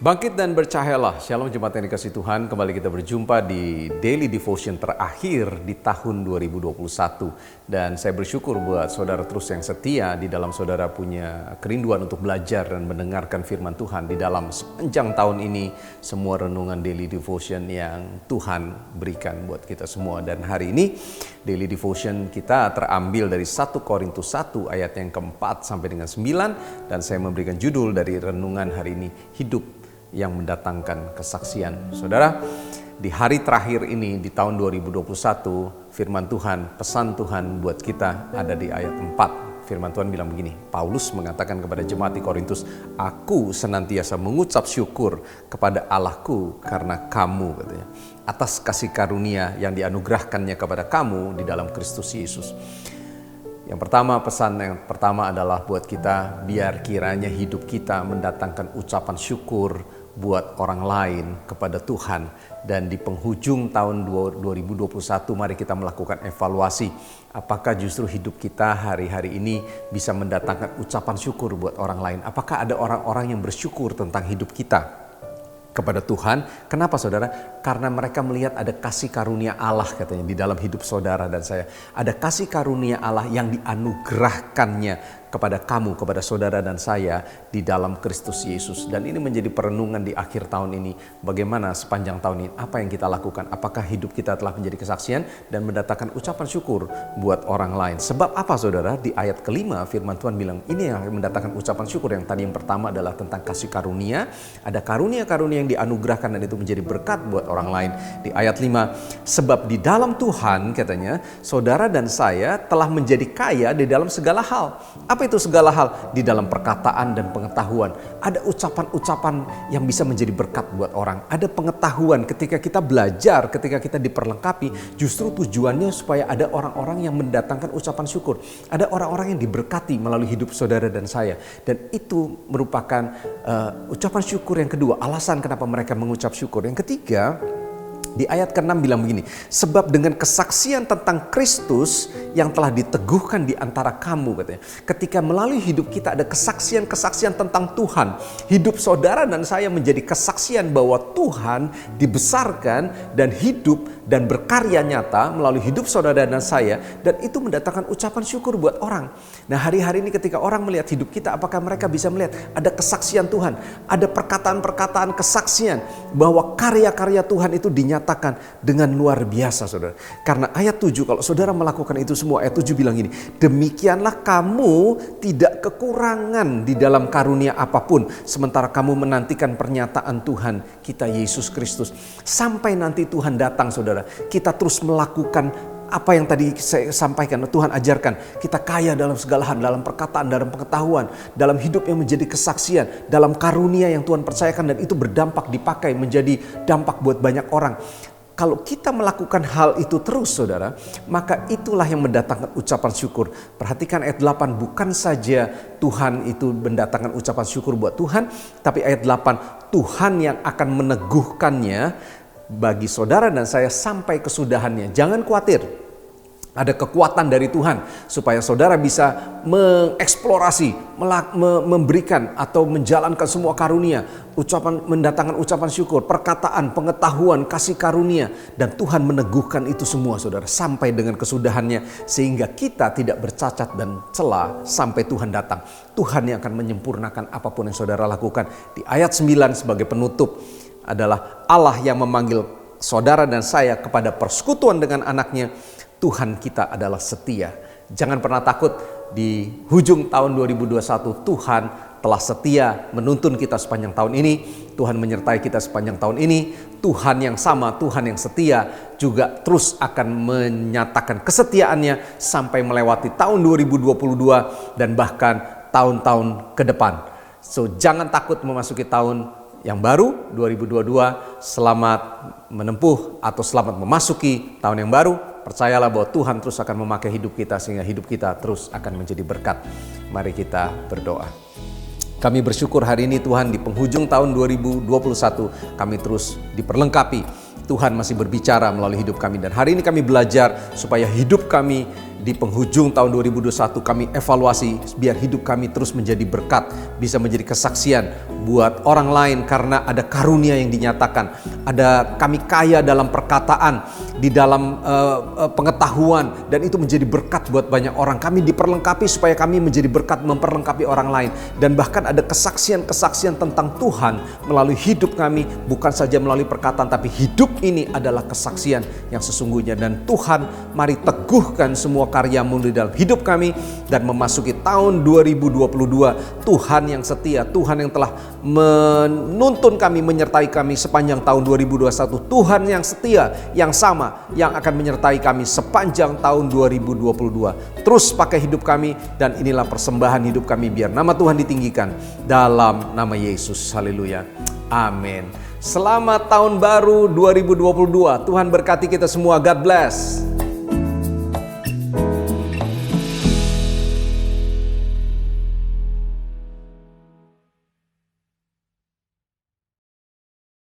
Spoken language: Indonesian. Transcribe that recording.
Bangkit dan bercahayalah. Shalom jemaat yang dikasihi Tuhan. Kembali kita berjumpa di Daily Devotion terakhir di tahun 2021. Dan saya bersyukur buat saudara terus yang setia di dalam saudara punya kerinduan untuk belajar dan mendengarkan firman Tuhan di dalam sepanjang tahun ini. Semua renungan Daily Devotion yang Tuhan berikan buat kita semua. Dan hari ini Daily Devotion kita terambil dari 1 Korintus 1 ayat yang keempat sampai dengan 9. Dan saya memberikan judul dari renungan hari ini, Hidup yang mendatangkan kesaksian. Saudara, di hari terakhir ini di tahun 2021, firman Tuhan, pesan Tuhan buat kita ada di ayat 4. Firman Tuhan bilang begini, Paulus mengatakan kepada jemaat di Korintus, "Aku senantiasa mengucap syukur kepada Allahku karena kamu," katanya, "atas kasih karunia yang dianugerahkannya kepada kamu di dalam Kristus Yesus." Yang pertama, pesan yang pertama adalah buat kita, biar kiranya hidup kita mendatangkan ucapan syukur buat orang lain kepada Tuhan. Dan di penghujung tahun 2021 mari kita melakukan evaluasi. Apakah justru hidup kita hari-hari ini bisa mendatangkan ucapan syukur buat orang lain? Apakah ada orang-orang yang bersyukur tentang hidup kita kepada Tuhan? Kenapa saudara? Karena mereka melihat ada kasih karunia Allah katanya di dalam hidup saudara dan saya. Ada kasih karunia Allah yang dianugerahkannya kepada kamu, kepada saudara dan saya di dalam Kristus Yesus. Dan ini menjadi perenungan di akhir tahun ini. Bagaimana sepanjang tahun ini, apa yang kita lakukan? Apakah hidup kita telah menjadi kesaksian dan mendatangkan ucapan syukur buat orang lain? Sebab apa saudara? Di ayat kelima firman Tuhan bilang, ini yang mendatangkan ucapan syukur. Yang tadi yang pertama adalah tentang kasih karunia. Ada karunia-karunia yang dianugerahkan dan itu menjadi berkat buat orang lain. Di ayat 5, sebab di dalam Tuhan katanya, saudara dan saya telah menjadi kaya di dalam segala hal. Apa itu segala hal? Di dalam perkataan dan pengetahuan. Ada ucapan-ucapan yang bisa menjadi berkat buat orang. Ada pengetahuan ketika kita belajar, ketika kita diperlengkapi, justru tujuannya supaya ada orang-orang yang mendatangkan ucapan syukur. Ada orang-orang yang diberkati melalui hidup saudara dan saya. Dan itu merupakan ucapan syukur yang kedua, alasan kenapa mereka mengucap syukur. Yang ketiga, di ayat ke-6 bilang begini, sebab dengan kesaksian tentang Kristus yang telah diteguhkan di antara kamu katanya. Ketika melalui hidup kita ada kesaksian-kesaksian tentang Tuhan, hidup saudara dan saya menjadi kesaksian bahwa Tuhan dibesarkan dan hidup dan berkarya nyata melalui hidup saudara dan saya, dan itu mendatangkan ucapan syukur buat orang. Nah, hari-hari ini ketika orang melihat hidup kita, apakah mereka bisa melihat ada kesaksian Tuhan, ada perkataan-perkataan kesaksian bahwa karya-karya Tuhan itu dinyatakan dengan luar biasa saudara. Karena ayat 7, kalau saudara melakukan itu semua, ayat 7 bilang ini, demikianlah kamu tidak kekurangan di dalam karunia apapun, sementara kamu menantikan pernyataan Tuhan kita Yesus Kristus. Sampai nanti Tuhan datang saudara, kita terus melakukan apa yang tadi saya sampaikan, Tuhan ajarkan. Kita kaya dalam segala hal, dalam perkataan, dalam pengetahuan, dalam hidup yang menjadi kesaksian, dalam karunia yang Tuhan percayakan, dan itu berdampak, dipakai menjadi dampak buat banyak orang. Kalau kita melakukan hal itu terus saudara, maka itulah yang mendatangkan ucapan syukur. Perhatikan ayat 8, bukan saja Tuhan itu mendatangkan ucapan syukur buat Tuhan, tapi ayat 8, Tuhan yang akan meneguhkannya bagi saudara dan saya sampai kesudahannya. Jangan khawatir, ada kekuatan dari Tuhan supaya saudara bisa mengeksplorasi, memberikan atau menjalankan semua karunia, mendatangkan ucapan syukur, perkataan, pengetahuan, kasih karunia, dan Tuhan meneguhkan itu semua saudara sampai dengan kesudahannya, sehingga kita tidak bercacat dan celah sampai Tuhan datang. Tuhan yang akan menyempurnakan apapun yang saudara lakukan. Di ayat 9 sebagai penutup adalah Allah yang memanggil saudara dan saya kepada persekutuan dengan anaknya. Tuhan kita adalah setia. Jangan pernah takut, di hujung tahun 2021 Tuhan telah setia menuntun kita sepanjang tahun ini. Tuhan menyertai kita sepanjang tahun ini. Tuhan yang sama, Tuhan yang setia juga terus akan menyatakan kesetiaannya sampai melewati tahun 2022 dan bahkan tahun-tahun ke depan. So jangan takut memasuki tahun yang baru 2022, selamat menempuh atau selamat memasuki tahun yang baru. Percayalah bahwa Tuhan terus akan memakai hidup kita sehingga hidup kita terus akan menjadi berkat. Mari kita berdoa. Kami bersyukur hari ini Tuhan, di penghujung tahun 2021 kami terus diperlengkapi. Tuhan masih berbicara melalui hidup kami, dan hari ini kami belajar supaya hidup kami di penghujung tahun 2021 kami evaluasi biar hidup kami terus menjadi berkat, bisa menjadi kesaksian buat orang lain karena ada karunia yang dinyatakan. Ada kami kaya dalam perkataan, di dalam pengetahuan, dan itu menjadi berkat buat banyak orang. Kami diperlengkapi supaya kami menjadi berkat memperlengkapi orang lain. Dan bahkan ada kesaksian-kesaksian tentang Tuhan melalui hidup kami, bukan saja melalui perkataan, tapi hidup ini adalah kesaksian yang sesungguhnya. Dan Tuhan, mari teguhkan semua karyamu di dalam hidup kami, dan memasuki tahun 2022, Tuhan yang setia, Tuhan yang telah menuntun kami, menyertai kami sepanjang tahun 2021, Tuhan yang setia, yang sama, yang akan menyertai kami sepanjang tahun 2022. Terus pakai hidup kami, dan inilah persembahan hidup kami, biar nama Tuhan ditinggikan dalam nama Yesus. Haleluya. Amin. Selamat tahun baru 2022. Tuhan berkati kita semua. God bless.